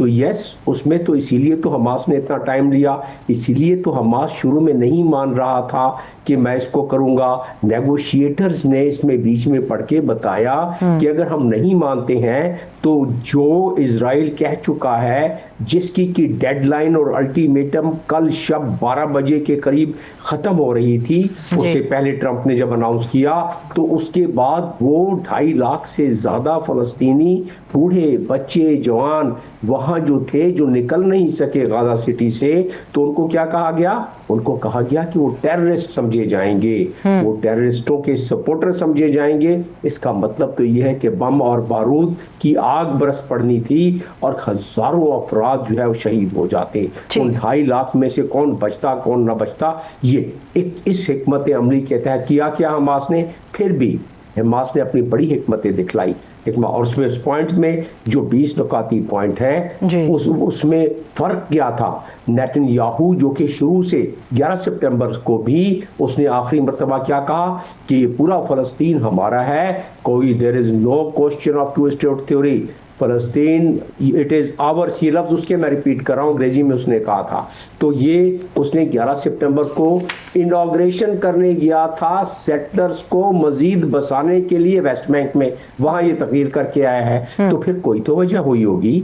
تو یس اس میں تو اسی لیے تو حماس نے اتنا ٹائم لیا, اسی لیے تو حماس شروع میں نہیں مان رہا تھا کہ میں اس کو کروں گا. نیگوشیٹرز نے اس میں بیچ میں پڑھ کے بتایا کہ اگر ہم نہیں مانتے ہیں تو جو اسرائیل کہہ چکا ہے, جس کی ڈیڈ لائن اور الٹیمیٹم کل شب 12 بجے کے قریب ختم ہو رہی تھی, اس سے پہلے ٹرمپ نے جب اناؤنس کیا تو اس کے بعد وہ 2.5 لاکھ سے زیادہ فلسطینی بوڑھے بچے جوان وہاں جو تھے جو نکل نہیں سکے غازہ سٹی سے, تو ان کو کیا کہا گیا؟ ان کو کہا گیا کہ وہ ٹیررسٹ سمجھے جائیں گے, وہ ٹیررسٹوں کے سپورٹر سمجھے جائیں گے. اس کا مطلب تو یہ ہے کہ بم اور بارود کی آگ برس پڑنی تھی اور ہزاروں افراد جو ہے وہ شہید ہو جاتے. ان 2.5 لاکھ میں سے کون بچتا کون نہ بچتا, یہ اس حکمت عملی کے تحت کیا حماس نے. پھر بھی حماس نے اپنی بڑی حکمتیں دکھلائی, اور اس میں اس پوائنٹ میں جو 20 نکاتی پوائنٹ ہے اس میں فرق کیا تھا. نیتن یاہو جو کہ شروع سے 11 سپٹمبر کو بھی اس نے آخری مرتبہ کیا کہا کہ یہ پورا فلسطین ہمارا ہے, کوئی there is no question of two state theory, فلسطین اٹ از آورس, یہ لفظ اس کے میں ریپیٹ کر رہا ہوں, انگریزی میں اس نے کہا تھا. تو یہ اس نے 11 سپٹمبر کو انوگریشن کرنے گیا تھا سیٹلرز کو مزید بسانے کے لیے ویسٹ بینک میں, وہاں یہ تغیر کر کے آیا ہے. تو پھر کوئی تو وجہ ہوئی ہوگی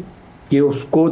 کہ اس کو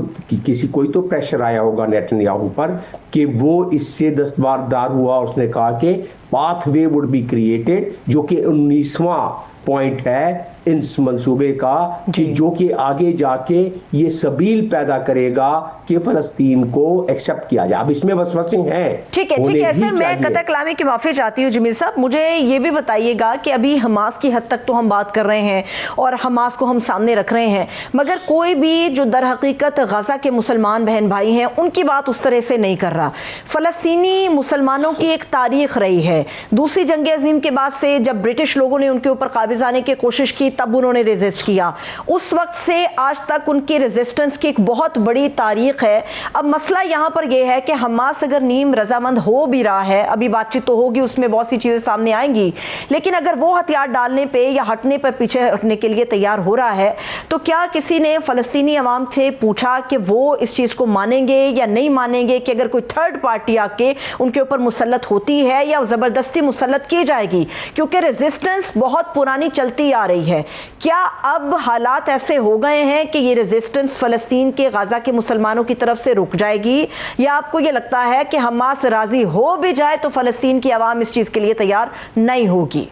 کوئی تو پریشر آیا ہوگا نیتن یاہو پر کہ وہ اس سے دستبردار ہوا. اس نے کہا کہ pathway would be created, جو کہ 19واں پوائنٹ ہے اس منصوبے کا, کہ جو کہ آگے جا کے یہ سبیل پیدا کرے گا کہ فلسطین کو ایکسپٹ کیا جائے. اب اس میں وسوسے ہیں. ٹھیک ہے سر, میں قطع کلامی کی معافی چاہتی ہوں. جمیل صاحب مجھے یہ بھی بتائیے گا کہ ابھی حماس کی حد تک تو ہم بات کر رہے ہیں اور حماس کو ہم سامنے رکھ رہے ہیں, مگر کوئی بھی جو در حقیقت غزہ کے مسلمان بہن بھائی ہیں ان کی بات اس طرح سے نہیں کر رہا. فلسطینی مسلمانوں کی ایک تاریخ رہی ہے, دوسری جنگ عظیم کے بعد سے جب برٹش لوگوں نے ان کے اوپر قابض آنے کی کوشش کی تب انہوں نے ریزسٹ کیا, اس وقت سے آج تک ان کی ریزسٹنس کی ایک بہت بڑی تاریخ ہے. اب مسئلہ یہاں پر یہ ہے کہ حماس اگر نیم رضامند ہو بھی رہا ہے, ابھی بات چیت تو ہوگی, اس میں بہت سی چیزیں سامنے آئیں گی, لیکن اگر وہ ہتھیار ڈالنے پہ یا ہٹنے پہ پیچھے ہٹنے کے لیے تیار ہو رہا ہے, تو کیا کسی نے فلسطینی عوام سے پوچھا کہ وہ اس چیز کو مانیں گے یا نہیں مانیں گے کہ اگر کوئی تھرڈ پارٹی آ کے ان کے اوپر مسلط ہوتی ہے یا زبردستی مسلط کی جائے گی, کیونکہ ریزسٹنس بہت پرانی چلتی آ رہی ہے. کیا اب حالات ایسے ہو گئے ہیں کہ یہ ریزسٹنس فلسطین کے غزہ کے مسلمانوں کی طرف سے رک جائے گی, یا آپ کو یہ لگتا ہے کہ حماس راضی ہو بھی جائے تو فلسطین کی عوام اس چیز کے لیے تیار نہیں ہوگی؟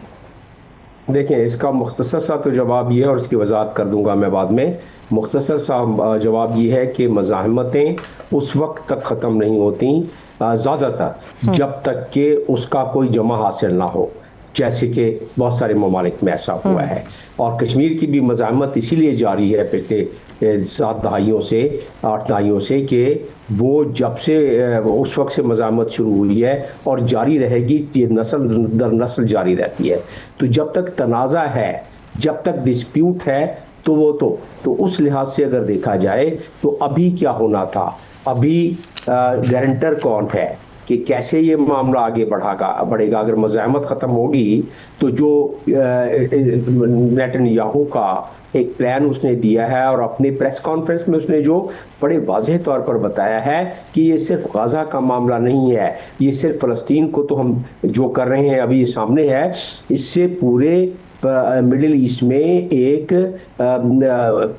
دیکھیں اس کا مختصر سا تو جواب یہ ہے, اور اس کی وضاحت کر دوں گا میں بعد میں. مختصر سا جواب یہ ہے کہ مزاحمتیں اس وقت تک ختم نہیں ہوتی زیادہ تر جب تک کہ اس کا کوئی جمع حاصل نہ ہو, جیسے کہ بہت سارے ممالک میں ایسا ہوا ہے. اور کشمیر کی بھی مزاحمت اسی لیے جاری ہے پچھلے 7 دہائیوں سے 8 دہائیوں سے, کہ وہ جب سے اس وقت سے مزاحمت شروع ہوئی ہے اور جاری رہے گی, یہ نسل در نسل جاری رہتی ہے. تو جب تک تنازع ہے, جب تک ڈسپیوٹ ہے, تو وہ تو اس لحاظ سے اگر دیکھا جائے تو ابھی کیا ہونا تھا, ابھی گارنٹر کون ہے کہ کیسے یہ معاملہ آگے بڑھے گا. اگر مزاحمت ختم ہوگی تو جو نیتن یاہو کا ایک پلان اس نے دیا ہے, اور اپنے پریس کانفرنس میں اس نے جو بڑے واضح طور پر بتایا ہے کہ یہ صرف غزہ کا معاملہ نہیں ہے, یہ صرف فلسطین کو تو ہم جو کر رہے ہیں ابھی یہ سامنے ہے, اس سے پورے مڈل ایسٹ میں ایک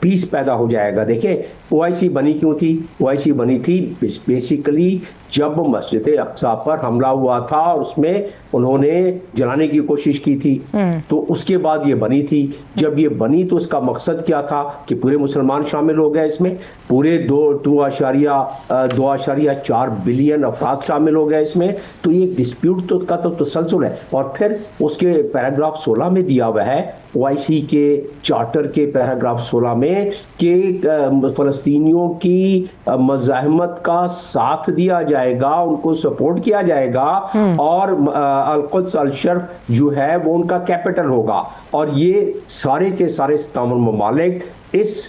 پیس پیدا ہو جائے گا. دیکھیں OIC بنی کیوں تھی؟ OIC بنی تھی بیسیکلی جب مسجد اقصی پر حملہ ہوا تھا اور اس میں انہوں نے جلانے کی کوشش کی تھی, تو اس کے بعد یہ بنی تھی. جب یہ بنی تو اس کا مقصد کیا تھا کہ پورے مسلمان شامل ہو گئے, اس میں پورے 2.4 بلین افراد شامل ہو گئے اس میں. تو یہ ڈسپیوٹ کا تو تسلسل ہے. اور پھر اس کے پیراگراف 16 میں دیا ہوا ہے OIC کے چارٹر کے پیراگراف 16 میں کہ فلسطینیوں کی مزاحمت کا ساتھ دیا جائے گا, ان کو سپورٹ کیا جائے گا, اور القدس الشرف جو ہے وہ ان کا کیپٹل ہوگا. اور یہ سارے کے سارے 57 ممالک اس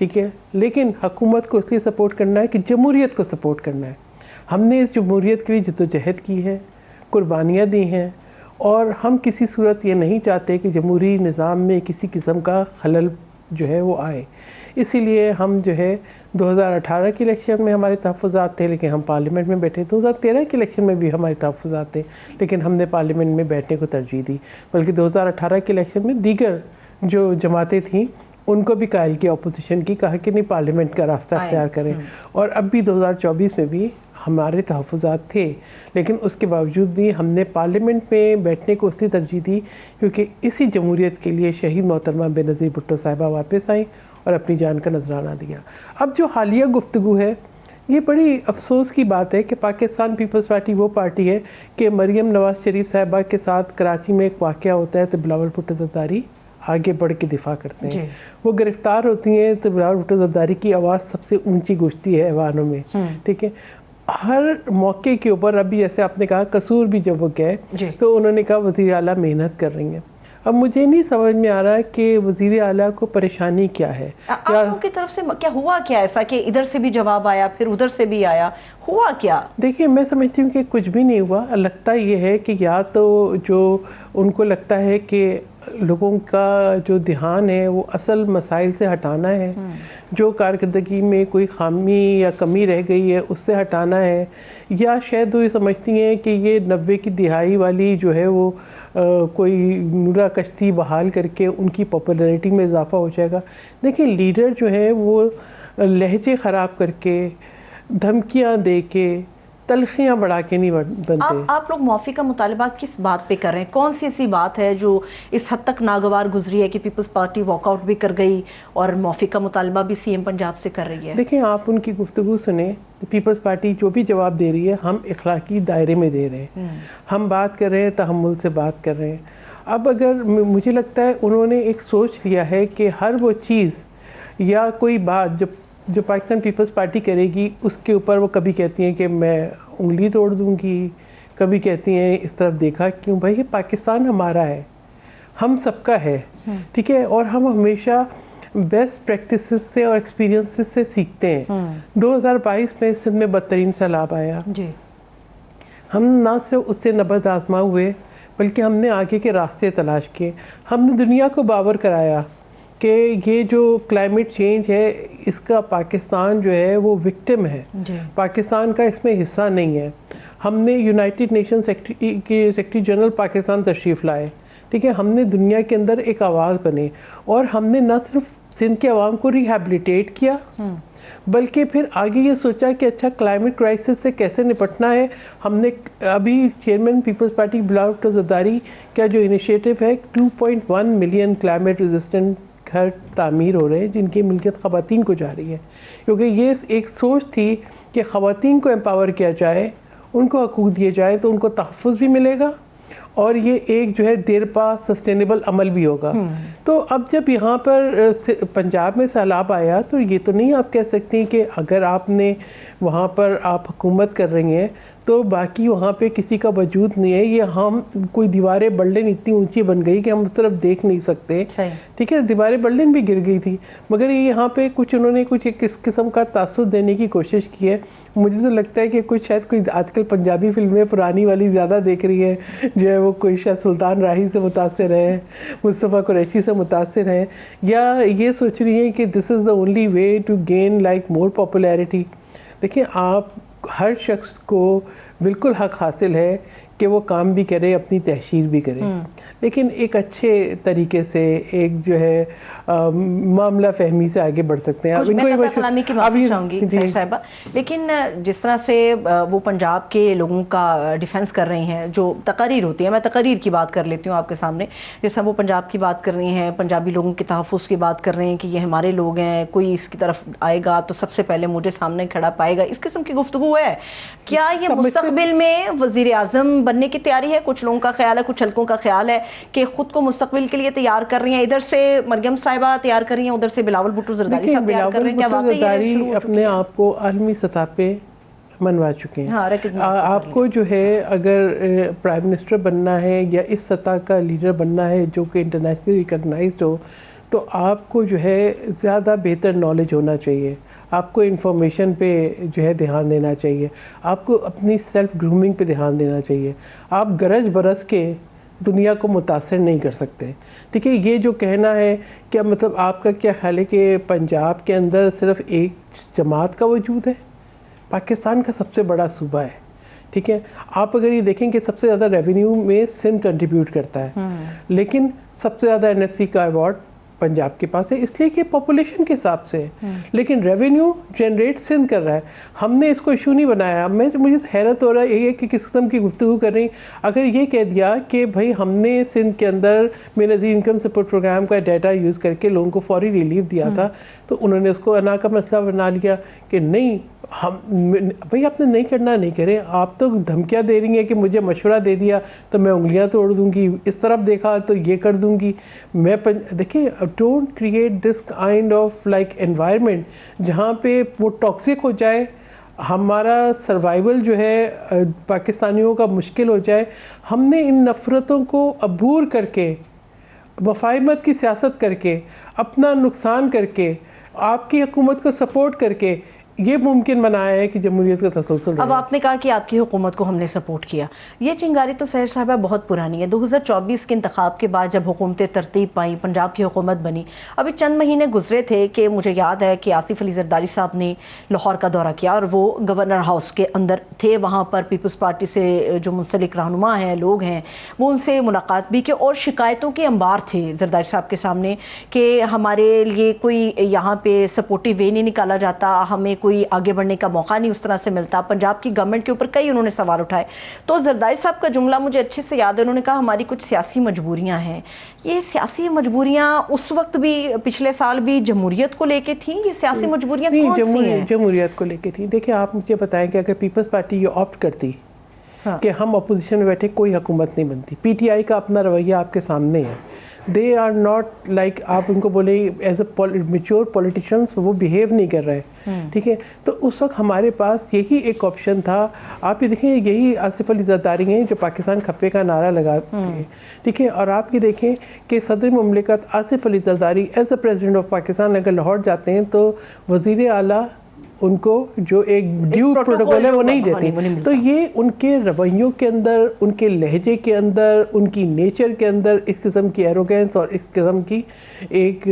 ٹھیک ہے، لیکن حکومت کو اس لیے سپورٹ کرنا ہے کہ جمہوریت کو سپورٹ کرنا ہے. ہم نے اس جمہوریت کے لیے جدوجہد کی ہے، قربانیاں دی ہیں، اور ہم کسی صورت یہ نہیں چاہتے کہ جمہوری نظام میں کسی قسم کا خلل جو ہے وہ آئے. اسی لیے ہم جو ہے 2018 کے الیکشن میں ہمارے تحفظات تھے لیکن ہم پارلیمنٹ میں بیٹھے. 2013 کے الیکشن میں بھی ہمارے تحفظات تھے لیکن ہم نے پارلیمنٹ میں بیٹھنے کو ترجیح دی. بلکہ 2018 کے الیکشن میں دیگر جو جماعتیں تھیں ان کو بھی قائل کیا، اپوزیشن کی، کہا کہ نہیں پارلیمنٹ کا راستہ اختیار کریں. اور اب بھی 2024 میں بھی ہمارے تحفظات تھے لیکن اس کے باوجود بھی ہم نے پارلیمنٹ میں بیٹھنے کو اس لیے ترجیح دی کیونکہ اسی جمہوریت کے لیے شہید محترمہ بے نظیر بھٹو صاحبہ واپس آئیں اور اپنی جان کا نذرانہ دیا. اب جو حالیہ گفتگو ہے یہ بڑی افسوس کی بات ہے کہ پاکستان پیپلز پارٹی وہ پارٹی ہے کہ مریم نواز شریف صاحبہ کے ساتھ کراچی میں ایک واقعہ ہوتا ہے تو بلاول بھٹو زرداری آگے بڑھ کے دفاع کرتے ہیں. وہ گرفتار ہوتی ہیں تو بلاول بھٹو زرداری کی آواز سب سے اونچی گونجتی ہے ایوانوں میں. ٹھیک ہے، ہر موقع کے اوپر. ابھی جیسے آپ نے کہا قصور بھی جب وہ گئے تو انہوں نے کہا وزیر اعلیٰ محنت کر رہی ہیں. اب مجھے نہیں سمجھ میں آ رہا کہ وزیر اعلیٰ کو پریشانی کیا ہے. آپ لوگوں کی طرف سے کیا ہوا کیا ایسا کہ ادھر سے بھی جواب آیا پھر ادھر سے بھی آیا، ہوا کیا؟ دیکھیے میں سمجھتی ہوں کہ کچھ بھی نہیں ہوا. لگتا یہ ہے کہ یا تو جو ان کو لگتا ہے کہ لوگوں کا جو دھیان ہے وہ اصل مسائل سے ہٹانا ہے، جو کارکردگی میں کوئی خامی یا کمی رہ گئی ہے اس سے ہٹانا ہے، یا شاید وہ یہ سمجھتی ہیں کہ یہ 90 کی دہائی والی جو ہے وہ کوئی نورا کشتی بحال کر کے ان کی پاپولیرٹی میں اضافہ ہو جائے گا. دیکھیں لیڈر جو ہے وہ لہجے خراب کر کے، دھمکیاں دے کے، تلخیاں بڑھا کے نہیں بنتے. آپ لوگ معافی کا مطالبہ کس بات پہ کر رہے ہیں؟ کون سی ایسی بات ہے جو اس حد تک ناگوار گزری ہے کہ پیپلز پارٹی واک آؤٹ بھی کر گئی اور معافی کا مطالبہ بھی سی ایم پنجاب سے کر رہی ہے؟ دیکھیں آپ ان کی گفتگو سنیں. پیپلز پارٹی جو بھی جواب دے رہی ہے ہم اخلاقی دائرے میں دے رہے ہیں. ہم بات کر رہے ہیں، تحمل سے بات کر رہے ہیں. اب اگر مجھے لگتا ہے انہوں نے ایک سوچ لیا ہے کہ ہر وہ چیز یا کوئی بات جو پاکستان پیپلز پارٹی کرے گی اس کے اوپر وہ کبھی کہتی ہیں کہ میں انگلی توڑ دوں گی، کبھی کہتی ہیں اس طرف دیکھا کیوں. بھائی یہ پاکستان ہمارا ہے، ہم سب کا ہے. ٹھیک ہے، اور ہم ہمیشہ بیسٹ پریکٹسز سے اور ایکسپیرینسز سے سیکھتے ہیں. 2022 میں سندھ میں بدترین سیلاب آیا. ہم نہ صرف اس سے نبرد آزما ہوئے بلکہ ہم نے آگے کے راستے تلاش کیے. ہم نے دنیا کو باور کرایا کہ یہ جو کلائمیٹ چینج ہے اس کا پاکستان جو ہے وہ وکٹم ہے، پاکستان کا اس میں حصہ نہیں ہے. ہم نے United nation secretary general Pakistan تشریف لائے. ٹھیک ہے، ہم نے دنیا کے اندر ایک آواز بنے اور ہم نے نہ صرف سندھ کے عوام کو ریہیبلیٹیٹ کیا بلکہ پھر آگے یہ سوچا کہ اچھا کلائمیٹ کرائسس سے کیسے نپٹنا ہے. ہم نے ابھی چیئرمین پیپلز پارٹی بلاول بھٹو زرداری کا جو انیشیٹو ہے 2.1 ملین کلائمیٹ ریزسٹنٹ گھر تعمیر ہو رہے ہیں جن کی ملکیت خواتین کو جا رہی ہے، کیونکہ یہ ایک سوچ تھی کہ خواتین کو امپاور کیا جائے، ان کو حقوق دیے جائے تو ان کو تحفظ بھی ملے گا اور یہ ایک جو ہے دیر پا سسٹینیبل عمل بھی ہوگا. تو اب جب یہاں پر پنجاب میں سیلاب آیا تو یہ تو نہیں آپ کہہ سکتی کہ اگر آپ نے وہاں پر آپ حکومت کر رہی ہیں تو باقی وہاں پہ کسی کا وجود نہیں ہے. یہ ہم کوئی دیواریں بلڈنگ اتنی اونچی بن گئی کہ ہم اس طرف دیکھ نہیں سکتے. ٹھیک ہے، دیواریں بلڈنگ بھی گر گئی تھی مگر یہاں پہ کچھ انہوں نے کچھ کس قسم کا تاثر دینے کی کوشش کی ہے. مجھے تو لگتا ہے کہ کچھ شاید کوئی آج کل پنجابی فلمیں پرانی والی زیادہ دیکھ رہی ہے جو ہے وہ کوئی شاید سلطان راہی سے متاثر ہے، مصطفیٰ قریشی سے متاثر ہیں، یا یہ سوچ رہی ہیں کہ this is the only way to gain like more popularity. دیکھیں آپ ہر شخص کو بالکل حق حاصل ہے کہ وہ کام بھی کرے، اپنی تحشیر بھی کرے، لیکن ایک اچھے طریقے سے ایک جو ہے معاملہ فہمی سے آگے بڑھ سکتے ہیں. میں کلامی کی معافی چاہوں گی صاحبہ، لیکن جس طرح سے وہ پنجاب کے لوگوں کا ڈیفنس کر رہی ہیں، جو تقاریر ہوتی ہیں، میں تقاریر کی بات کر لیتی ہوں آپ کے سامنے، جیسا وہ پنجاب کی بات کر رہی ہیں، پنجابی لوگوں کے تحفظ کی بات کر رہے ہیں کہ یہ ہمارے لوگ ہیں، کوئی اس کی طرف آئے گا تو سب سے پہلے مجھے سامنے کھڑا پائے گا، اس قسم کی گفتگو ہے. کیا یہ مستقبل میں وزیر اعظم بننے کی تیاری ہے؟ کچھ لوگوں کا خیال ہے، کچھ حلقوں کا خیال ہے کہ خود کو مستقبل کے لیے تیار کر رہی ہیں، ادھر سے مریم صاحبہ تیار کر رہی ہیں، ادھر سے بلاول بھٹو زرداری صاحب تیار کر رہے ہیں. کیا واقعی اپنے آپ کو عالمی سطح پہ منوا چکے ہیں؟ آپ کو جو ہے اگر پرائم منسٹر بننا ہے یا اس سطح کا لیڈر بننا ہے جو کہ انٹرنیشنلی ریکگنائزڈ ہو تو آپ کو جو ہے زیادہ بہتر نالج ہونا چاہیے، آپ کو انفارمیشن پہ جو ہے دھیان دینا چاہیے، آپ کو اپنی سیلف گرومنگ پہ دھیان دینا چاہیے. آپ گرج برس کے دنیا کو متاثر نہیں کر سکتے. ٹھیک ہے، یہ جو کہنا ہے کیا مطلب آپ کا کیا خیال ہے کہ پنجاب کے اندر صرف ایک جماعت کا وجود ہے؟ پاکستان کا سب سے بڑا صوبہ ہے. ٹھیک ہے، آپ اگر یہ دیکھیں کہ سب سے زیادہ ریونیو میں سندھ کنٹریبیوٹ کرتا ہے، لیکن سب سے زیادہ NSC کا ایوارڈ پنجاب کے پاس ہے، اس لیے کہ پاپولیشن کے حساب سے ہے، لیکن ریونیو جنریٹ سندھ کر رہا ہے. ہم نے اس کو ایشو نہیں بنایا. مجھے حیرت ہو رہا ہے یہ کہ کس قسم کی گفتگو کر رہی. اگر یہ کہہ دیا کہ بھائی ہم نے سندھ کے اندر بے نظیر انکم سپورٹ پروگرام کا ڈیٹا یوز کر کے لوگوں کو فوری ریلیف دیا تھا، تو انہوں نے اس کو انا کا مسئلہ بنا لیا کہ نہیں بھائی آپ نے نہیں کرنا نہیں کریں. آپ تو دھمکیاں دے رہی ہیں کہ مجھے مشورہ دے دیا تو میں انگلیاں توڑ دوں گی، اس طرف دیکھا تو یہ کر دوں گی. میں دیکھیں don't create this kind of like environment جہاں پہ وہ ٹاکسک ہو جائے، ہمارا سروائیول جو ہے پاکستانیوں کا مشکل ہو جائے. ہم نے ان نفرتوں کو عبور کر کے، مفاہمت کی سیاست کر کے، اپنا نقصان کر کے، آپ کی حکومت کو سپورٹ کر کے یہ ممکن بنایا ہے کہ جمہوریت کا تسلسل رہے. اب آپ نے کہا کہ آپ کی حکومت کو ہم نے سپورٹ کیا، یہ چنگاری تو سحر صاحبہ بہت پرانی ہے. 2024 کے انتخاب کے بعد جب حکومتیں ترتیب پائیں، پنجاب کی حکومت بنی، ابھی چند مہینے گزرے تھے کہ مجھے یاد ہے کہ آصف علی زرداری صاحب نے لاہور کا دورہ کیا اور وہ گورنر ہاؤس کے اندر تھے. وہاں پر پیپلز پارٹی سے جو منسلک رہنما ہیں، لوگ ہیں، وہ ان سے ملاقات بھی کی اور شکایتوں کے انبار تھے زرداری صاحب کے سامنے کہ ہمارے لیے کوئی یہاں پہ سپورٹیو وے نہیں نکالا جاتا، ہمیں کوئی آگے بڑھنے کا موقع نہیں اس طرح سے ملتا. پنجاب کی گورنمنٹ کے اوپر کئی انہوں نے سوال اٹھائے. تو زرداری صاحب کا جملہ مجھے اچھے سے یاد ہے، انہوں نے کہا ہماری کچھ سیاسی مجبوریاں ہیں. یہ سیاسی مجبوریاں اس وقت بھی، پچھلے سال بھی جمہوریت کو لے کے تھیں، یہ سیاسی مجبوریاں کون سی ہیں؟ جمہوریت کو لے کے تھیں. دیکھیں آپ مجھے بتائیں کہ اگر پیپلز پارٹی یہ آپٹ کرتی کہ ہم اپوزیشن میں بیٹھے کوئی حکومت نہیں بنتی. PTI کا اپنا رویہ آپ کے سامنے ہے. دے آر ناٹ لائک آپ ان کو بولے ایز اے میچور پولیٹیشنس، وہ بیہیو نہیں کر رہے. ٹھیک ہے، تو اس وقت ہمارے پاس یہی ایک آپشن تھا. آپ یہ دیکھیں یہی آصف علی زرداری ہیں جو پاکستان کھپے کا نعرہ لگاتے ہیں. ٹھیک ہے، اور آپ یہ دیکھیں کہ صدر مملکت Asif Ali Zardari as a president of Pakistan اگر لاہور جاتے ہیں تو وزیر اعلیٰ ان کو جو ایک ڈیو پروٹوکول ہے وہ نہیں دیتے. تو یہ ان کے رویوں کے اندر، ان کے لہجے کے اندر، ان کی نیچر کے اندر اس قسم کی ایروگینس اور اس قسم کی ایک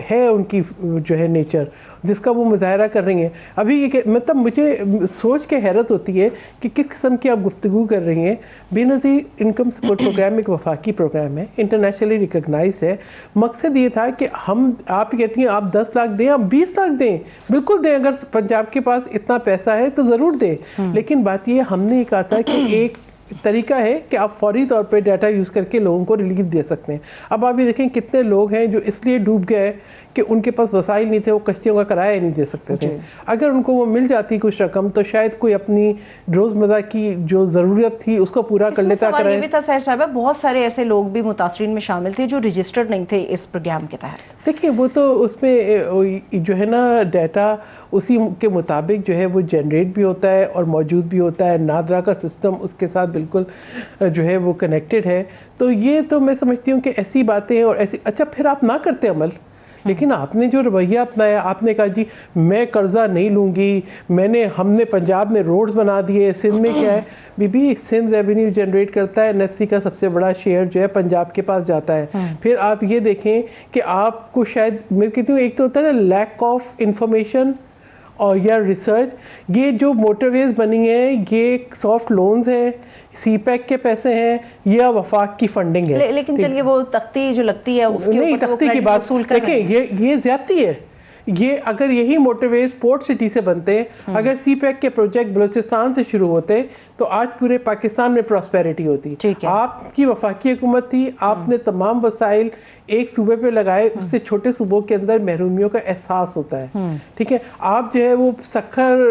ہے ان کی جو ہے نیچر جس کا وہ مظاہرہ کر رہی ہیں. ابھی یہ مطلب مجھے سوچ کے حیرت ہوتی ہے کہ کس قسم کی آپ گفتگو کر رہی ہیں. بے نظیر انکم سپورٹ پروگرام ایک وفاقی پروگرام ہے، انٹرنیشنلی ریکگنائز ہے. مقصد یہ تھا کہ آپ کہتی ہیں آپ 10 لاکھ دیں، آپ 20 لاکھ دیں، بالکل دیں. اگر پنجاب کے پاس اتنا پیسہ ہے تو ضرور دیں. لیکن بات یہ ہم نے کہا تھا کہ ایک طریقہ ہے کہ آپ فوری طور پہ ڈیٹا یوز کر کے لوگوں کو ریلیف دے سکتے ہیں. اب آپ یہ دیکھیں کتنے لوگ ہیں جو اس لیے ڈوب گئے کہ ان کے پاس وسائل نہیں تھے، وہ کشتیوں کا کرایہ نہیں دے سکتے تھے. اگر ان کو وہ مل جاتی کچھ رقم تو شاید کوئی اپنی روزمرہ کی جو ضرورت تھی اس کو پورا کر لیتا. سوال یہ بھی تھا سحر صاحبہ، بہت سارے ایسے لوگ بھی متاثرین میں شامل تھے جو رجسٹرڈ نہیں تھے اس پروگرام کے تحت. دیکھیے وہ تو اس میں جو ہے نا ڈیٹا اسی کے مطابق جو ہے وہ جنریٹ بھی ہوتا ہے اور موجود بھی ہوتا ہے. نادرا کا سسٹم اس کے ساتھ بالکل جو ہے وہ کنیکٹڈ ہے. تو یہ تو میں سمجھتی ہوں کہ ایسی باتیں اور ایسی اچھا پھر آپ نہ کرتے عمل، لیکن آپ نے جو رویہ اپنایا، آپ نے کہا جی میں قرضہ نہیں لوں گی، ہم نے پنجاب میں روڈز بنا دیے. سندھ میں کیا ہے بی سندھ ریونیو جنریٹ کرتا ہے، NSC کا سب سے بڑا شیئر جو ہے پنجاب کے پاس جاتا ہے. پھر آپ یہ دیکھیں کہ آپ کو شاید میں کہتی ہوں ایک تو ہوتا ہے نا لیک آف انفارمیشن اور یا ریسرچ. یہ جو موٹر ویز بنی ہیں یہ سافٹ لونز ہیں، سی پیک کے پیسے ہیں یا وفاق کی فنڈنگ ہے. لیکن چلیے وہ تختی جو لگتی ہے اس کے نہیں، تختی کی بات دیکھیں یہ زیادتی ہے. یہ اگر یہی موٹر ویز پورٹ سٹی سے بنتے، اگر سی پیک کے پروجیکٹ بلوچستان سے شروع ہوتے تو آج پورے پاکستان میں پراسپیرٹی ہوتی. آپ کی وفاقی حکومت تھی، آپ نے تمام وسائل ایک صوبے پہ لگائے، اس سے چھوٹے صوبوں کے اندر محرومیوں کا احساس ہوتا ہے. ٹھیک ہے، آپ جو ہے وہ سکھر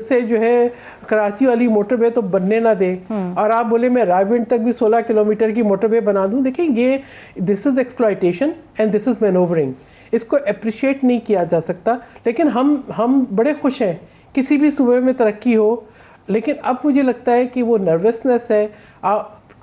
سے جو ہے کراچی والی موٹر وے تو بننے نہ دیں اور آپ بولے میں راولپنڈی تک بھی 16 کلومیٹر کی موٹر وے بنا دوں. دیکھیں یہ دس از exploitation and this is manoeuvring. اس کو اپریشیٹ نہیں کیا جا سکتا. لیکن ہم بڑے خوش ہیں کسی بھی صوبے میں ترقی ہو، لیکن اب مجھے لگتا ہے کہ وہ نروسنس ہے.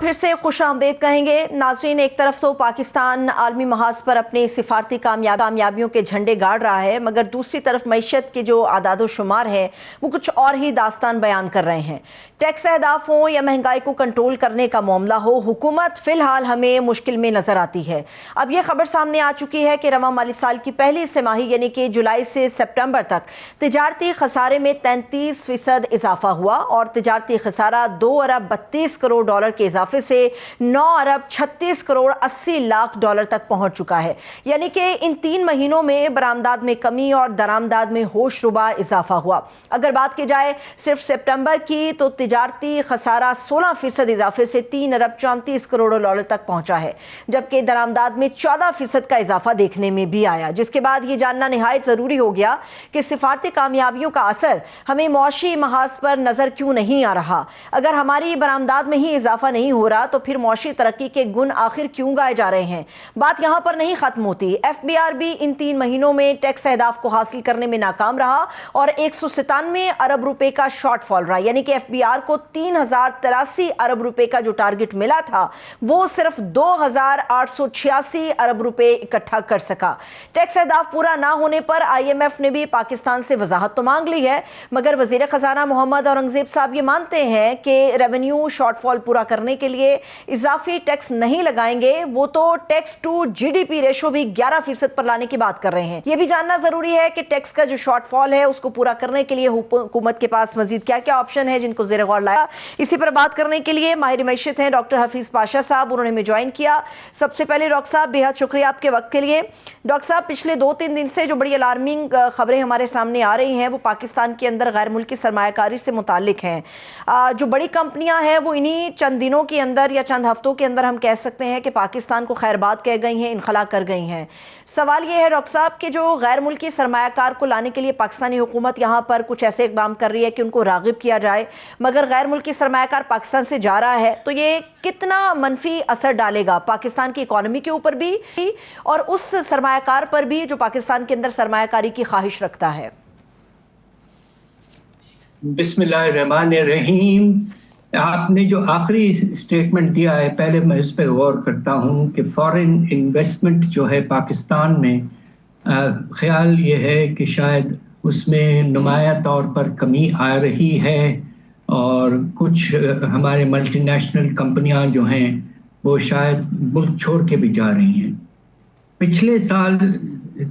پھر سے خوش آمدید کہیں گے ناظرین. ایک طرف تو پاکستان عالمی محاذ پر اپنے سفارتی کامیابیوں کے جھنڈے گاڑ رہا ہے، مگر دوسری طرف معیشت کے جو اعداد و شمار ہے وہ کچھ اور ہی داستان بیان کر رہے ہیں. ٹیکس اہداف ہوں یا مہنگائی کو کنٹرول کرنے کا معاملہ ہو، حکومت فی الحال ہمیں مشکل میں نظر آتی ہے. اب یہ خبر سامنے آ چکی ہے کہ رواں مالی سال کی پہلی سہ ماہی یعنی کہ جولائی سے سپٹمبر تک تجارتی خسارے میں 33% اضافہ ہوا اور تجارتی خسارہ 2 ارب 32 کروڑ ڈالر کے اضافے سے 9 ارب 36 کروڑ 80 لاکھ ڈالر تک پہنچ چکا ہے. یعنی کہ ان 3 مہینوں میں برآمدات میں کمی اور درآمدات میں ہوش ربا اضافہ ہوا. اگر بات کی جائے صرف سپٹمبر کی تو تجارتی خسارہ 16% اضافے سے 3 ارب 34 کروڑ ڈالر تک پہنچا ہے، جبکہ درآمدات میں 14% کا اضافہ دیکھنے میں بھی آیا، جس کے بعد یہ جاننا نہایت ضروری ہو گیا کہ سفارتی کامیابیوں کا اثر ہمیں معاشی محاذ پر نظر کیوں نہیں آ رہا. اگر ہماری برآمدات میں ہی اضافہ نہیں ہو رہا تو پھر معاشی ترقی کے گن آخر کیوں گائے جا رہے ہیں؟ بات یہاں پر نہیں ختم ہوتی. ایف بی آر بھی ان 3 مہینوں میں ٹیکس اہداف کو حاصل کرنے میں ناکام رہا اور 197 ارب روپے کا شارٹ فال رہا. یعنی کہ ایف بی آر کو 3083 ارب روپے کا جو ٹارگٹ ملا تھا وہ صرف 2886 ارب روپے اکٹھا کر سکا. ٹیکس اہداف پورا نہ ہونے پر آئی ایم ایف نے بھی پاکستان سے وضاحت تو مانگ لی ہے، مگر وزیر خزانہ محمد اورنگزیب صاحب یہ مانتے ہیں کہ ریونیو شارٹ فال پورا کرنے کے لیے اضافی ٹیکس نہیں لگائیں گے. وہ تو tax to G D P ratio بھی 11% پر لانے کی بات کر رہے ہیں. یہ بھی جاننا ضروری ہے کہ ٹیکس کا جو شارٹ فال ہے اس کو پورا کرنے کے لیے حکومت کے پاس مزید کیا کیا آپشن ہے جن کو زیر غور لایا. اسی پر بات کرنے کے لیے ماہر معیشت ہیں ڈاکٹر حفیظ پاشا صاحب، انہوں نے ہمیں جوائن کیا. سب سے پہلے ڈاکٹر صاحب بے حد شکریہ آپ کے وقت کے لیے. ڈاکٹر صاحب پچھلے 2-3 دن سے جو بڑی الارمنگ خبریں ہمارے سامنے آ رہی ہیں وہ پاکستان کے اندر غیر ملکی سرمایہ کاری سے متعلق ہیں. جو بڑی کمپنیاں ہیں وہ انہی چند دنوں کے اندر یا چند ہفتوں کے اندر ہم کہہ سکتے ہیں کہ پاکستان کو خیرباد کہہ گئی ہیں، انخلا کر گئی ہیں. سوال یہ ہے ڈاکٹر صاحب کہ جو غیر ملکی سرمایہ کار کو لانے کے لیے پاکستانی حکومت یہاں پر کچھ ایسے اقدام کر رہی ہے کہ ان کو راغب کیا جائے، مگر غیر ملکی سرمایہ کار پاکستان سے جا رہا ہے، تو یہ کتنا منفی اثر ڈالے گا پاکستان کی اکانومی کے اوپر بھی اور اس سرمایہ کار پر بھی جو پاکستان کے اندر سرمایہ کاری کی خواہش رکھتا ہے؟ بسم اللہ الرحمن الرحیم. آپ نے جو آخری سٹیٹمنٹ دیا ہے پہلے میں اس پہ غور کرتا ہوں کہ فارن انویسٹمنٹ جو ہے پاکستان میں، خیال یہ ہے کہ شاید اس میں نمایاں طور پر کمی آ رہی ہے اور کچھ ہمارے ملٹی نیشنل کمپنیاں جو ہیں وہ شاید ملک چھوڑ کے بھی جا رہی ہیں. پچھلے سال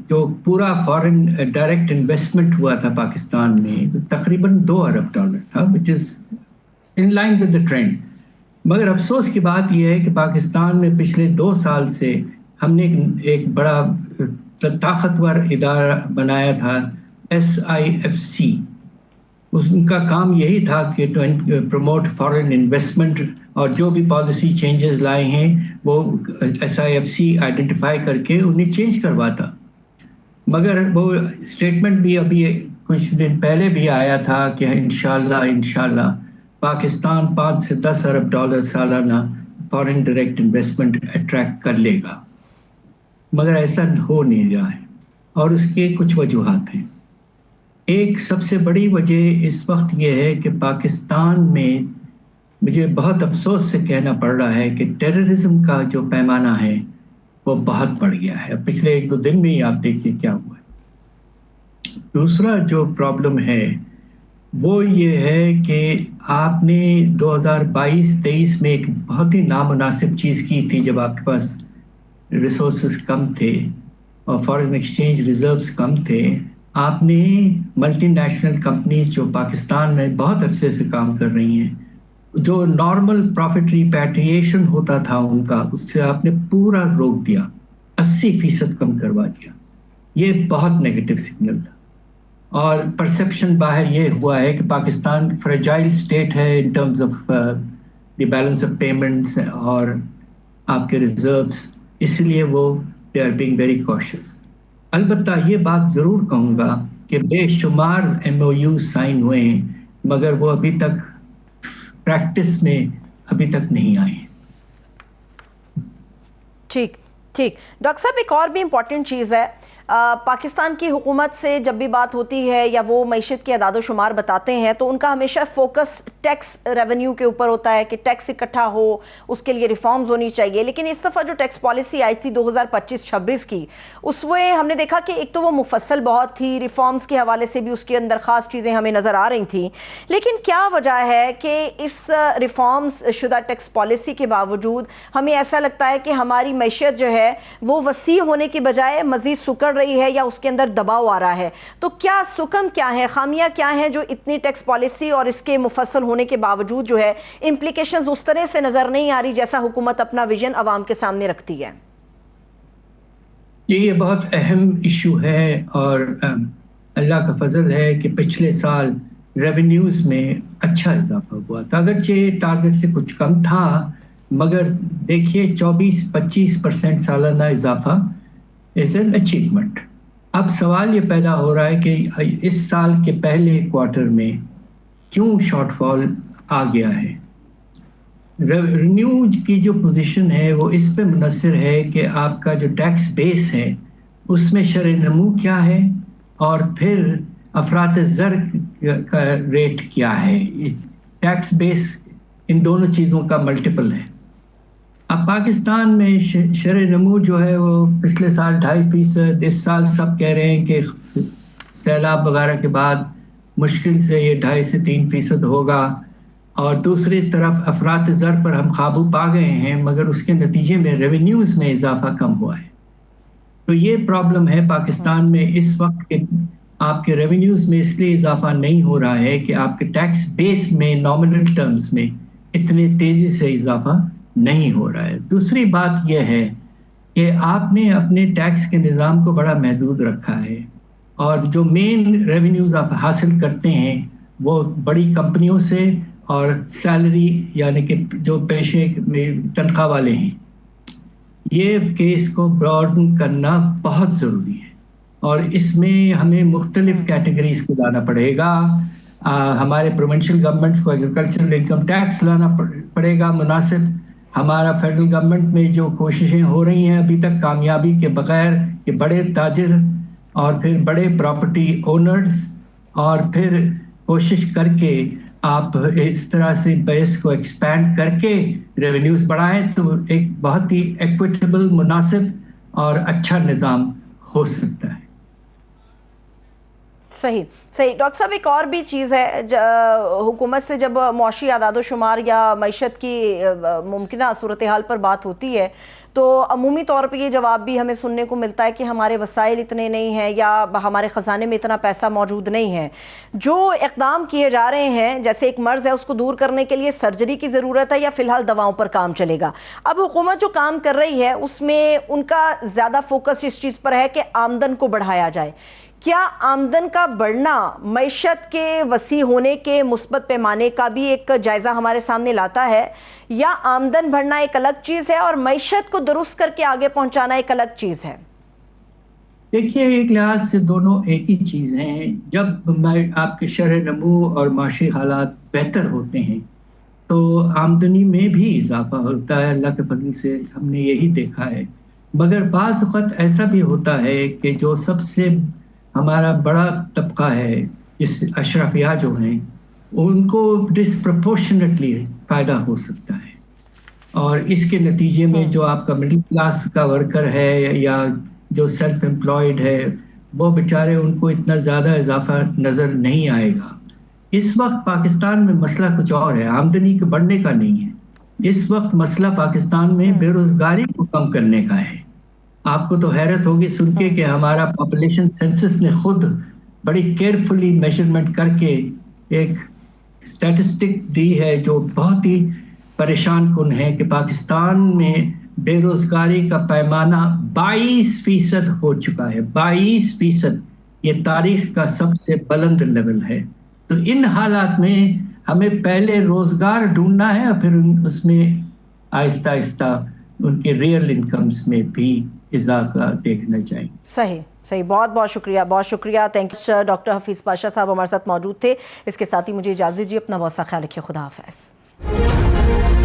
جو پورا فارن ڈائریکٹ انویسٹمنٹ ہوا تھا پاکستان میں تقریباً 2 ارب ڈالر تھا، which is in line with the trend. مگر افسوس کی بات یہ ہے کہ پاکستان میں پچھلے 2 سال سے ہم نے ایک بڑا طاقتور ادارہ بنایا تھا SIFC. ان کا کام یہی تھا کہ پروموٹ فارن انویسٹمنٹ اور جو بھی پالیسی چینجز لائے ہیں وہ SIFC آئیڈینٹیفائی کر کے انہیں چینج کرواتا. مگر وہ اسٹیٹمنٹ بھی ابھی کچھ دن پہلے بھی آیا تھا کہ انشاءاللہ پاکستان 5 سے 10 ارب ڈالر سالانہ فارن ڈائریکٹ انویسٹمنٹ اٹریکٹ کر لے گا، مگر ایسا ہو نہیں رہا ہے اور اس کے کچھ وجوہات ہیں. ایک سب سے بڑی وجہ اس وقت یہ ہے کہ پاکستان میں مجھے بہت افسوس سے کہنا پڑ رہا ہے کہ ٹیررزم کا جو پیمانہ ہے وہ بہت بڑھ گیا ہے. پچھلے 1-2 دن میں ہی آپ دیکھیے کیا ہوا ہے. دوسرا جو پرابلم ہے وہ یہ ہے کہ آپ نے 2022-23 میں ایک بہت ہی نامناسب چیز کی تھی جب آپ کے پاس ریسورسز کم تھے اور فارن ایکسچینج ریزروز کم تھے. آپ نے ملٹی نیشنل کمپنیز جو پاکستان میں بہت عرصے سے کام کر رہی ہیں، جو نارمل پروفٹ ریپیٹریشن ہوتا تھا ان کا، اس سے آپ نے پورا روک دیا، 80% کم کروا دیا. یہ بہت نیگیٹو سگنل تھا اور پرسیپشن باہر یہ ہوا ہے کہ پاکستان فریجائل اسٹیٹ ہے in terms of the balance of payments اور آپ کے ریزروز، اس لیے وہ دے آر بینگ ویری کوشس. البتہ یہ بات ضرور کہوں گا کہ بے شمار MOU سائن ہوئے ہیں مگر وہ ابھی تک پریکٹس میں ابھی تک نہیں آئے. ٹھیک ڈاکٹر صاحب ایک اور بھی امپورٹنٹ چیز ہے پاکستان کی حکومت سے جب بھی بات ہوتی ہے یا وہ معیشت کے اعداد و شمار بتاتے ہیں تو ان کا ہمیشہ فوکس ٹیکس ریونیو کے اوپر ہوتا ہے کہ ٹیکس اکٹھا ہو، اس کے لیے ریفارمز ہونی چاہیے. لیکن اس دفعہ جو ٹیکس پالیسی آئی تھی 2025-26 کی، اس میں ہم نے دیکھا کہ ایک تو وہ مفصل بہت تھی، ریفارمز کے حوالے سے بھی اس کے اندر خاص چیزیں ہمیں نظر آ رہی تھیں. لیکن کیا وجہ ہے کہ اس ریفارمز شدہ ٹیکس پالیسی کے باوجود ہمیں ایسا لگتا ہے کہ ہماری معیشت جو ہے وہ وسیع ہونے کی بجائے مزید سکڑ رہی ہے یا اس کے اندر دباؤ آ رہا ہے؟ تو کیا سکم کیا ہے، خامیاں کیا ہیں جو اتنی ٹیکس پالیسی اور اس کے مفصل ہونے کے باوجود جو ہے امپلیکیشنز اس طرح سے نظر نہیں آ رہی جیسا حکومت اپنا ویژن عوام کے سامنے رکھتی ہے؟ یہ بہت اہم ایشو ہے، اور اللہ کا فضل ہے کہ پچھلے سال ریونیوز میں اچھا اضافہ ہوا تھا، اگرچہ ٹارگٹ سے کچھ کم تھا، مگر دیکھیے 24-25% سالانہ اضافہ از این اچیومنٹ. اب سوال یہ پیدا ہو رہا ہے کہ اس سال کے پہلے کوارٹر میں کیوں شارٹ فال آ گیا ہے. ریونیو کی جو پوزیشن ہے وہ اس پہ منحصر ہے کہ آپ کا جو ٹیکس بیس ہے اس میں شرح نمو کیا ہے اور پھر افراط زر کا ریٹ کیا ہے. ٹیکس بیس ان دونوں چیزوں کا ملٹیپل ہے. اب پاکستان میں شرح نمو جو ہے وہ پچھلے سال 2.5%، اس سال سب کہہ رہے ہیں کہ سیلاب وغیرہ کے بعد مشکل سے یہ 2.5 سے 3% ہوگا، اور دوسری طرف افراط زر پر ہم قابو پا گئے ہیں، مگر اس کے نتیجے میں ریونیوز میں اضافہ کم ہوا ہے. تو یہ پرابلم ہے پاکستان میں اس وقت کہ آپ کے ریونیوز میں اس لیے اضافہ نہیں ہو رہا ہے کہ آپ کے ٹیکس بیس میں نامنل ٹرمز میں اتنے تیزی سے اضافہ نہیں ہو رہا ہے. دوسری بات یہ ہے کہ آپ نے اپنے ٹیکس کے نظام کو بڑا محدود رکھا ہے، اور جو مین ریونیوز آپ حاصل کرتے ہیں وہ بڑی کمپنیوں سے اور سیلری یعنی کہ جو پیشے میں تنخواہ والے ہیں. یہ کیس کو براڈن کرنا بہت ضروری ہے، اور اس میں ہمیں مختلف کیٹیگریز کو لانا پڑے گا. ہمارے پروونشل گورنمنٹس کو ایگریکلچرل انکم ٹیکس لانا پڑے گا مناسب. ہمارا فیڈرل گورنمنٹ میں جو کوششیں ہو رہی ہیں ابھی تک کامیابی کے بغیر کہ بڑے تاجر اور پھر بڑے پراپرٹی اونرز اور پھر کوشش کر کے آپ اس طرح سے بیس کو ایکسپینڈ کر کے ریونیوز بڑھائیں تو ایک بہت ہی ایکویٹیبل، مناسب اور اچھا نظام ہو سکتا ہے. صحیح. ڈاکٹر صاحب ایک اور بھی چیز ہے، حکومت سے جب معاشی اعداد و شمار یا معیشت کی ممکنہ صورتحال پر بات ہوتی ہے تو عمومی طور پہ یہ جواب بھی ہمیں سننے کو ملتا ہے کہ ہمارے وسائل اتنے نہیں ہیں یا ہمارے خزانے میں اتنا پیسہ موجود نہیں ہے. جو اقدام کیے جا رہے ہیں جیسے ایک مرض ہے اس کو دور کرنے کے لیے سرجری کی ضرورت ہے یا فی الحال دواؤں پر کام چلے گا. اب حکومت جو کام کر رہی ہے اس میں ان کا زیادہ فوکس اس چیز پر ہے کہ آمدن کو بڑھایا جائے. کیا آمدن کا بڑھنا معیشت کے وسیع ہونے کے مثبت پیمانے کا بھی ایک جائزہ ہمارے سامنے لاتا ہے، یا آمدن بڑھنا ایک الگ چیز ہے اور معیشت کو درست کر کے آگے پہنچانا ایک الگ چیز ہے؟ دیکھیے ایک لحاظ سے دونوں ایک ہی چیز ہیں. جب آپ کے شرح نمو اور معاشی حالات بہتر ہوتے ہیں تو آمدنی میں بھی اضافہ ہوتا ہے. اللہ کے فضل سے ہم نے یہی دیکھا ہے. مگر بعض وقت ایسا بھی ہوتا ہے کہ جو سب سے ہمارا بڑا طبقہ ہے، جس اشرافیہ جو ہیں، ان کو ڈسپروپورشنٹلی فائدہ ہو سکتا ہے، اور اس کے نتیجے میں جو آپ کا مڈل کلاس کا ورکر ہے یا جو سیلف امپلائڈ ہے وہ بیچارے ان کو اتنا زیادہ اضافہ نظر نہیں آئے گا. اس وقت پاکستان میں مسئلہ کچھ اور ہے، آمدنی کے بڑھنے کا نہیں ہے. اس وقت مسئلہ پاکستان میں بے روزگاری کو کم کرنے کا ہے. آپ کو تو حیرت ہوگی سن کے کہ ہمارا پاپولیشن سینسس نے خود بڑی کیئرفلی میجرمنٹ کر کے ایک اسٹیٹسٹک دی ہے جو بہت ہی پریشان کن ہے کہ پاکستان میں بے روزگاری کا پیمانہ 22% ہو چکا ہے. 22% یہ تاریخ کا سب سے بلند لیول ہے. تو ان حالات میں ہمیں پہلے روزگار ڈھونڈنا ہے اور پھر اس میں آہستہ آہستہ ان کے ریئل انکمز میں بھی اضافہ دیکھنا چاہیے. صحیح. بہت بہت شکریہ. Thank you. Doctor Hafeez Pasha صاحب ہمارے ساتھ موجود تھے. اس کے ساتھ ہی مجھے اجازت دیجیے. اپنا بہت سا خیال رکھیے. خدا حافظ.